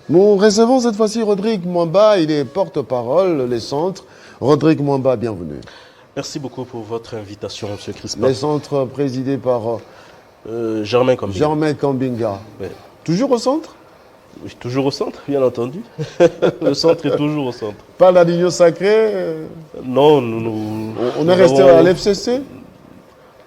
Nous recevons cette fois-ci Rodrigue Mwamba, il est porte-parole des centres. Rodrigue Mwamba, bienvenue. Merci beaucoup pour votre invitation, M. Crispin. Les centres présidés par Germain Kambinga. Germain Kambinga. Ouais. Toujours au centre? Oui, toujours au centre, bien entendu. Le centre est toujours au centre. Pas la ligne sacrée Non, on est resté à l'FCC?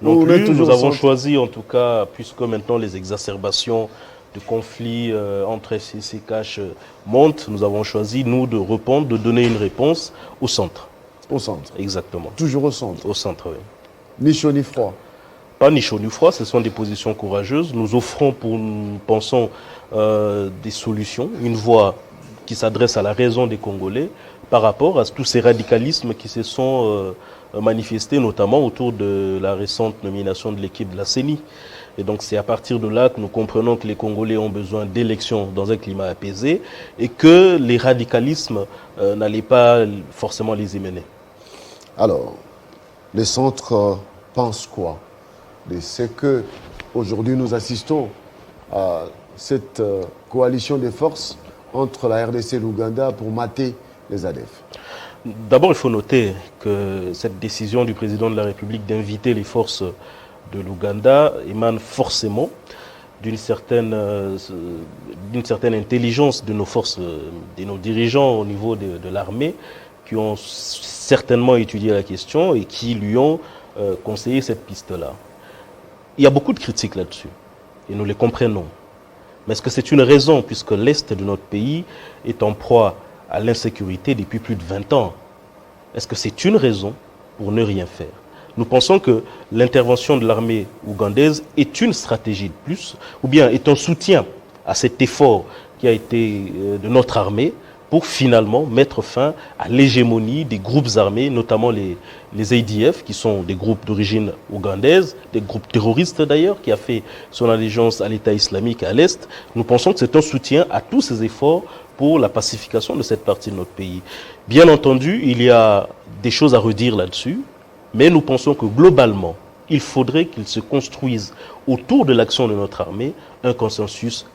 Non plus, nous avons choisi en tout cas, puisque maintenant les exacerbations de conflits entre FCC et CACH montent, nous avons choisi, nous, de répondre, de donner une réponse au centre. Au centre? Exactement. Toujours au centre? Au centre, oui. Ni chaud ni froid? Pas ni chaud ni froid, ce sont des positions courageuses. Nous offrons, nous pensons, des solutions, une voie qui s'adresse à la raison des Congolais par rapport à tous ces radicalismes qui se sont manifestés, notamment autour de la récente nomination de l'équipe de la CENI. Et donc c'est à partir de là que nous comprenons que les Congolais ont besoin d'élections dans un climat apaisé et que les radicalismes n'allaient pas forcément les y mener. Alors, les centres pensent quoi? C'est que aujourd'hui nous assistons à cette coalition des forces entre la RDC et l'Ouganda pour mater les ADF. D'abord, il faut noter que cette décision du président de la République d'inviter les forces de l'Ouganda émane forcément d'une certaine intelligence de nos forces, de nos dirigeants au niveau de l'armée, qui ont certainement étudié la question et qui lui ont conseillé cette piste-là. Il y a beaucoup de critiques là-dessus, et nous les comprenons. Mais est-ce que c'est une raison, puisque l'Est de notre pays est en proie à l'insécurité depuis plus de 20 ans? Est-ce que c'est une raison pour ne rien faire? Nous pensons que l'intervention de l'armée ougandaise est une stratégie de plus, ou bien est un soutien à cet effort qui a été de notre armée pour finalement mettre fin à l'hégémonie des groupes armés, notamment les ADF, qui sont des groupes d'origine ougandaise, des groupes terroristes d'ailleurs, qui a fait son allégeance à l'État islamique à l'Est. Nous pensons que c'est un soutien à tous ces efforts pour la pacification de cette partie de notre pays. Bien entendu, il y a des choses à redire là-dessus, mais nous pensons que globalement, il faudrait qu'il se construise autour de l'action de notre armée un consensus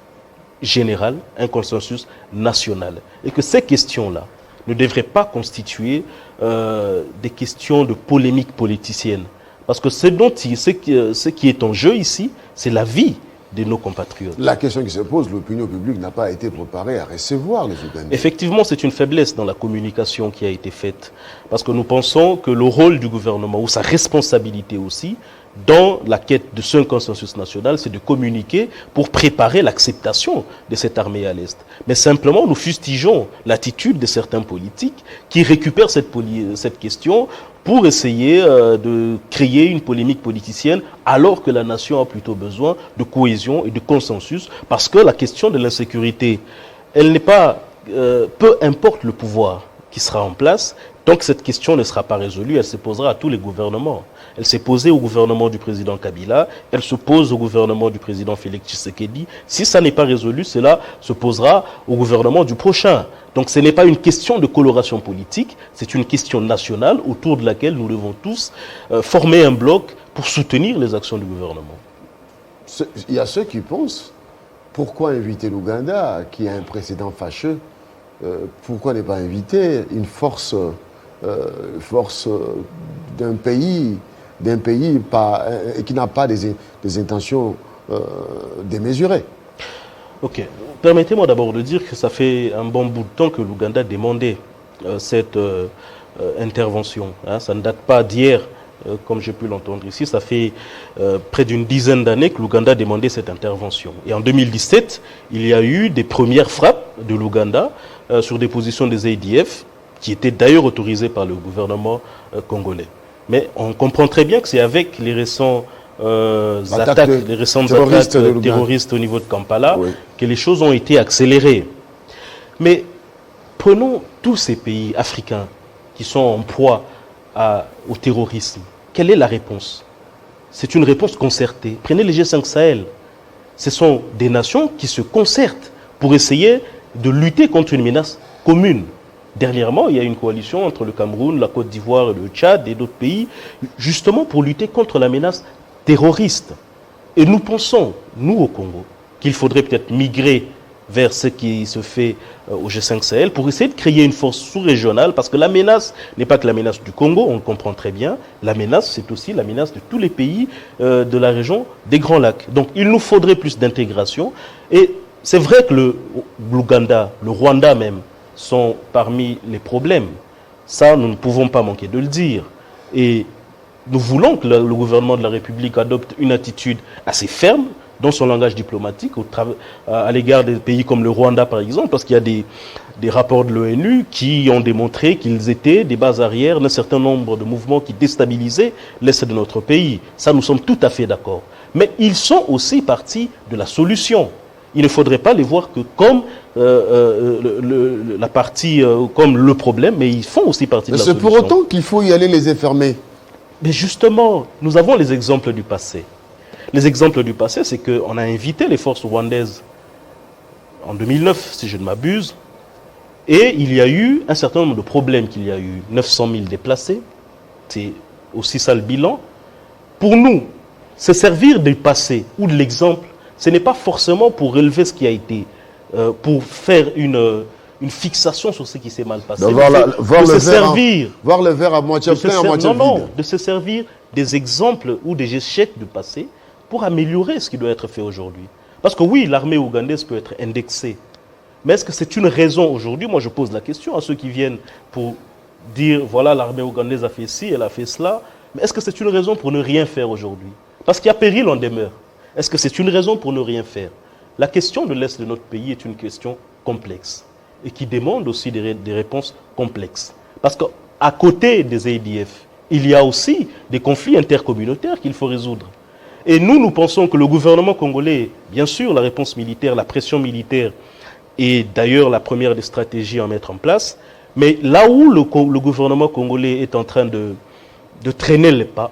général, un consensus national. Et que ces questions-là ne devraient pas constituer des questions de polémique politicienne. Parce que ce qui est en jeu ici, c'est la vie de nos compatriotes. La question qui se pose, l'opinion publique n'a pas été préparée à recevoir les Ougandais. Effectivement, c'est une faiblesse dans la communication qui a été faite. Parce que nous pensons que le rôle du gouvernement, ou sa responsabilité aussi, dans la quête de ce consensus national, c'est de communiquer pour préparer l'acceptation de cette armée à l'Est. Mais simplement, nous fustigeons l'attitude de certains politiques qui récupèrent cette question pour essayer de créer une polémique politicienne, alors que la nation a plutôt besoin de cohésion et de consensus, parce que la question de l'insécurité, elle n'est pas, peu importe le pouvoir qui sera en place, donc cette question ne sera pas résolue, elle se posera à tous les gouvernements. Elle s'est posée au gouvernement du président Kabila, elle se pose au gouvernement du président Félix Tshisekedi. Si ça n'est pas résolu, cela se posera au gouvernement du prochain. Donc ce n'est pas une question de coloration politique, c'est une question nationale autour de laquelle nous devons tous former un bloc pour soutenir les actions du gouvernement. Il y a ceux qui pensent, pourquoi inviter l'Ouganda, qui a un précédent fâcheux, pourquoi ne pas inviter une force d'un pays qui n'a pas des intentions démesurées. Ok. Permettez-moi d'abord de dire que ça fait un bon bout de temps que l'Ouganda demandait cette intervention. Hein. Ça ne date pas d'hier, comme j'ai pu l'entendre ici. Ça fait près d'une dizaine d'années que l'Ouganda demandait cette intervention. Et en 2017, il y a eu des premières frappes de l'Ouganda sur des positions des ADF, qui étaient d'ailleurs autorisées par le gouvernement congolais. Mais on comprend très bien que c'est avec les récentes attaques terroristes au niveau de Kampala, oui, que les choses ont été accélérées. Mais prenons tous ces pays africains qui sont en proie au terrorisme. Quelle est la réponse? C'est une réponse concertée. Prenez les G5 Sahel. Ce sont des nations qui se concertent pour essayer de lutter contre une menace commune. Dernièrement, il y a une coalition entre le Cameroun, la Côte d'Ivoire, le Tchad et d'autres pays, justement pour lutter contre la menace terroriste. Et nous pensons, nous au Congo, qu'il faudrait peut-être migrer vers ce qui se fait au G5 Sahel pour essayer de créer une force sous-régionale, parce que la menace n'est pas que la menace du Congo, on le comprend très bien, la menace c'est aussi la menace de tous les pays de la région des Grands Lacs. Donc il nous faudrait plus d'intégration, et c'est vrai que l'Ouganda, le Rwanda même, sont parmi les problèmes. Ça, nous ne pouvons pas manquer de le dire. Et nous voulons que le gouvernement de la République adopte une attitude assez ferme dans son langage diplomatique à l'égard des pays comme le Rwanda par exemple, parce qu'il y a des rapports de l'ONU qui ont démontré qu'ils étaient des bases arrières d'un certain nombre de mouvements qui déstabilisaient l'Est de notre pays. Ça, nous sommes tout à fait d'accord. Mais ils sont aussi partie de la solution. Il ne faudrait pas les voir que comme la partie, comme le problème, mais ils font aussi partie de la solution. C'est pour autant qu'il faut y aller les enfermer. Mais justement, nous avons les exemples du passé. Les exemples du passé, c'est qu'on a invité les forces rwandaises en 2009, si je ne m'abuse, et il y a eu un certain nombre de problèmes qu'il y a eu. 900 000 déplacés, c'est aussi ça le bilan. Pour nous, se servir du passé ou de l'exemple, ce n'est pas forcément pour relever ce qui a été, pour faire une fixation sur ce qui s'est mal passé. Voir le verre à moitié plein, à moitié vide. Non, de se servir des exemples ou des échecs du passé pour améliorer ce qui doit être fait aujourd'hui. Parce que oui, l'armée ougandaise peut être indexée. Mais est-ce que c'est une raison aujourd'hui? Moi, je pose la question à ceux qui viennent pour dire, voilà, l'armée ougandaise a fait ci, elle a fait cela. Mais est-ce que c'est une raison pour ne rien faire aujourd'hui? Parce qu'il y a péril en demeure. Est-ce que c'est une raison pour ne rien faire? La question de l'Est de notre pays est une question complexe et qui demande aussi des réponses complexes. Parce qu'à côté des ADF, il y a aussi des conflits intercommunautaires qu'il faut résoudre. Et nous pensons que le gouvernement congolais, bien sûr, la réponse militaire, la pression militaire est d'ailleurs la première des stratégies à mettre en place. Mais là où le gouvernement congolais est en train de traîner les pas,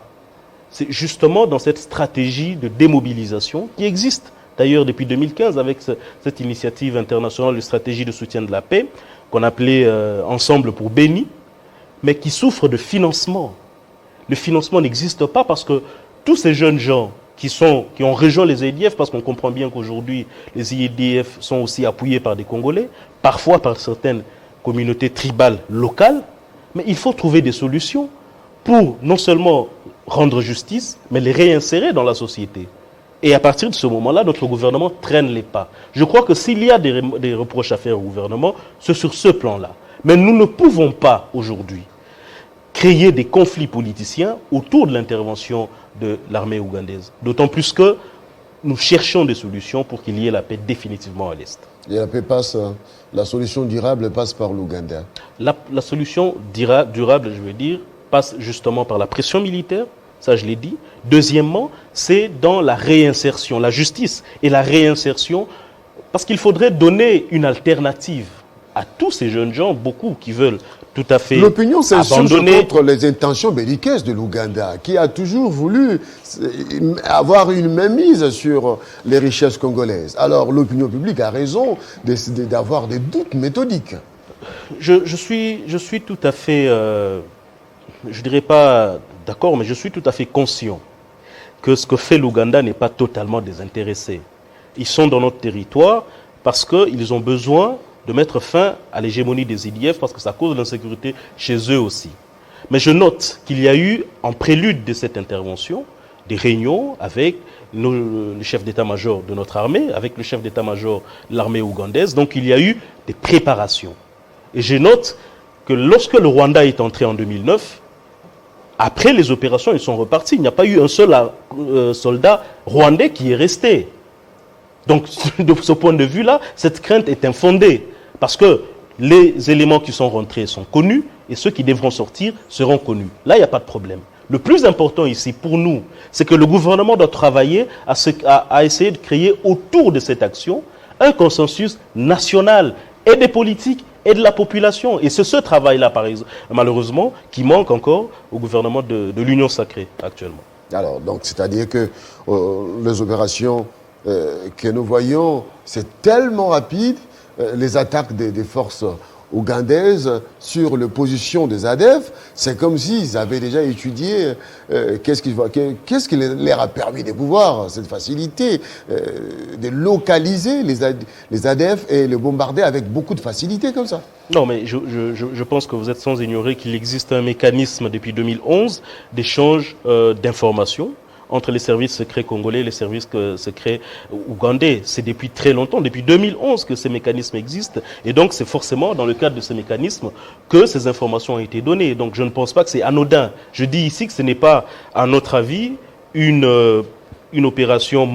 c'est justement dans cette stratégie de démobilisation qui existe d'ailleurs depuis 2015 avec cette initiative internationale de stratégie de soutien de la paix qu'on appelait Ensemble pour Béni, mais qui souffre de financement. Le financement n'existe pas parce que tous ces jeunes gens qui ont rejoint les IDF, parce qu'on comprend bien qu'aujourd'hui les IDF sont aussi appuyés par des Congolais, parfois par certaines communautés tribales locales, mais il faut trouver des solutions pour non seulement rendre justice, mais les réinsérer dans la société. Et à partir de ce moment-là, notre gouvernement traîne les pas. Je crois que s'il y a des reproches à faire au gouvernement, c'est sur ce plan-là. Mais nous ne pouvons pas aujourd'hui créer des conflits politiciens autour de l'intervention de l'armée ougandaise. D'autant plus que nous cherchons des solutions pour qu'il y ait la paix définitivement à l'Est. Et la paix passe, la solution durable passe par l'Ouganda. La solution durable, je veux dire, passe justement par la pression militaire, ça je l'ai dit. Deuxièmement, c'est dans la réinsertion, la justice et la réinsertion, parce qu'il faudrait donner une alternative à tous ces jeunes gens, beaucoup qui veulent tout à fait l'opinion s'insurge abandonner contre les intentions belliqueuses de l'Ouganda, qui a toujours voulu avoir une mainmise sur les richesses congolaises. Alors l'opinion publique a raison d'avoir des doutes méthodiques. Je suis tout à fait, je dirais pas d'accord, mais je suis tout à fait conscient que ce que fait l'Ouganda n'est pas totalement désintéressé. Ils sont dans notre territoire parce qu'ils ont besoin de mettre fin à l'hégémonie des IDF parce que ça cause de l'insécurité chez eux aussi. Mais je note qu'il y a eu, en prélude de cette intervention, des réunions avec le chef d'état-major de notre armée, avec le chef d'état-major de l'armée ougandaise. Donc il y a eu des préparations. Et je note que lorsque le Rwanda est entré en 2009, après les opérations, ils sont repartis. Il n'y a pas eu un seul soldat rwandais qui est resté. Donc, de ce point de vue-là, cette crainte est infondée. Parce que les éléments qui sont rentrés sont connus et ceux qui devront sortir seront connus. Là, il n'y a pas de problème. Le plus important ici, pour nous, c'est que le gouvernement doit travailler à essayer de créer autour de cette action un consensus national et des politiques et de la population. Et c'est ce travail-là, malheureusement, qui manque encore au gouvernement de l'Union sacrée actuellement. Alors, donc, c'est-à-dire que les opérations que nous voyons, c'est tellement rapide, les attaques des forces ougandaise sur les positions des ADF, c'est comme s'ils avaient déjà étudié qu'est-ce qui leur a permis de pouvoir, cette facilité, de localiser les ADF et les bombarder avec beaucoup de facilité comme ça. Non, mais je pense que vous êtes sans ignorer qu'il existe un mécanisme depuis 2011 d'échange d'informations entre les services secrets congolais et les services secrets ougandais. C'est depuis très longtemps, depuis 2011 que ces mécanismes existent. Et donc, c'est forcément dans le cadre de ces mécanismes que ces informations ont été données. Donc, je ne pense pas que c'est anodin. Je dis ici que ce n'est pas, à notre avis, une opération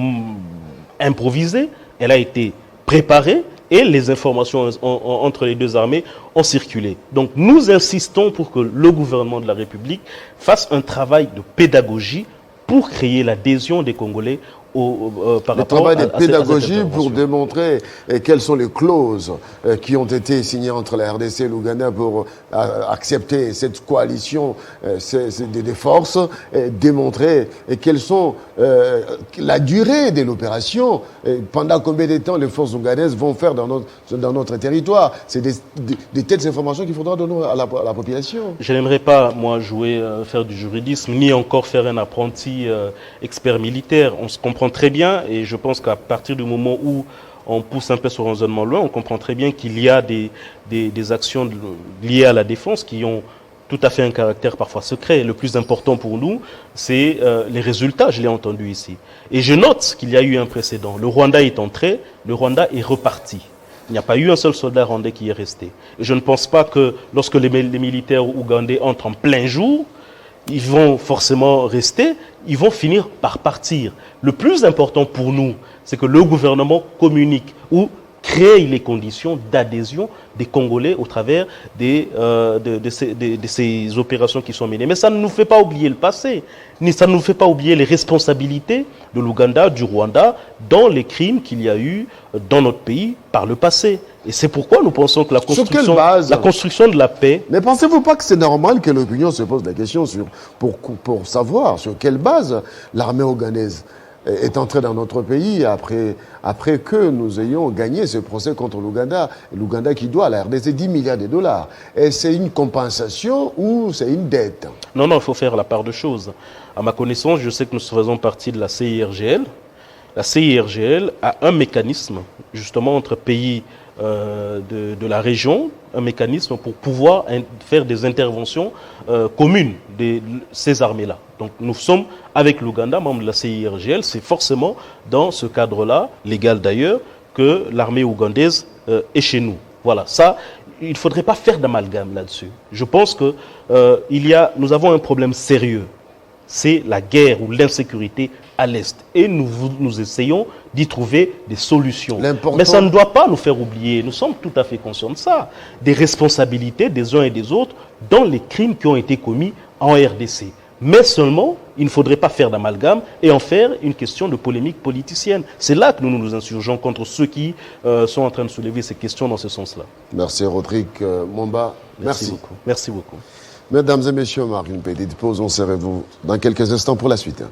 improvisée. Elle a été préparée et les informations entre les deux armées ont circulé. Donc, nous insistons pour que le gouvernement de la République fasse un travail de pédagogie pour créer l'adhésion des Congolais par rapport à cette intervention. Le travail de pédagogie pour démontrer quelles sont les clauses qui ont été signées entre la RDC et l'Ouganda pour accepter cette coalition des forces, démontrer quelles sont la durée de l'opération, pendant combien de temps les forces ougandaises vont faire dans notre territoire. C'est des telles informations qu'il faudra donner à la population. Je n'aimerais pas, moi, faire du juridisme, ni encore faire un apprenti expert militaire. On se comprend très bien, et je pense qu'à partir du moment où on pousse un peu ce raisonnement loin, on comprend très bien qu'il y a des actions liées à la défense qui ont tout à fait un caractère parfois secret. Le plus important pour nous, c'est les résultats, je l'ai entendu ici. Et je note qu'il y a eu un précédent. Le Rwanda est entré, le Rwanda est reparti. Il n'y a pas eu un seul soldat rwandais qui est resté. Et je ne pense pas que lorsque les militaires ougandais entrent en plein jour, ils vont forcément rester, ils vont finir par partir. Le plus important pour nous, c'est que le gouvernement communique ou crée les conditions d'adhésion des Congolais au travers de ces opérations qui sont menées. Mais ça ne nous fait pas oublier le passé, ni ça ne nous fait pas oublier les responsabilités de l'Ouganda, du Rwanda, dans les crimes qu'il y a eu dans notre pays par le passé. Et c'est pourquoi nous pensons que la construction de la paix... Mais pensez-vous pas que c'est normal que l'opinion se pose la question pour savoir sur quelle base l'armée ougandaise est entrée dans notre pays après que nous ayons gagné ce procès contre l'Ouganda, l'Ouganda qui doit à la RDC 10 milliards de dollars. Et c'est une compensation ou c'est une dette? Non, il faut faire la part de choses. À ma connaissance, je sais que nous faisons partie de la CIRGL. La CIRGL a un mécanisme, justement, entre pays de la région, un mécanisme pour pouvoir faire des interventions communes de ces armées-là. Donc nous sommes avec l'Ouganda, membre de la CIRGL, c'est forcément dans ce cadre-là, légal d'ailleurs, que l'armée ougandaise est chez nous. Voilà, ça, il ne faudrait pas faire d'amalgame là-dessus. Je pense que nous avons un problème sérieux. C'est la guerre ou l'insécurité à l'Est. Et nous essayons d'y trouver des solutions. Mais ça ne doit pas nous faire oublier, nous sommes tout à fait conscients de ça, des responsabilités des uns et des autres dans les crimes qui ont été commis en RDC. Mais seulement, il ne faudrait pas faire d'amalgame et en faire une question de polémique politicienne. C'est là que nous nous insurgeons contre ceux qui sont en train de soulever ces questions dans ce sens-là. Merci Rodrigue Momba. Merci beaucoup. Merci beaucoup. Mesdames et messieurs, on marque une petite pause. On se retrouve dans quelques instants pour la suite.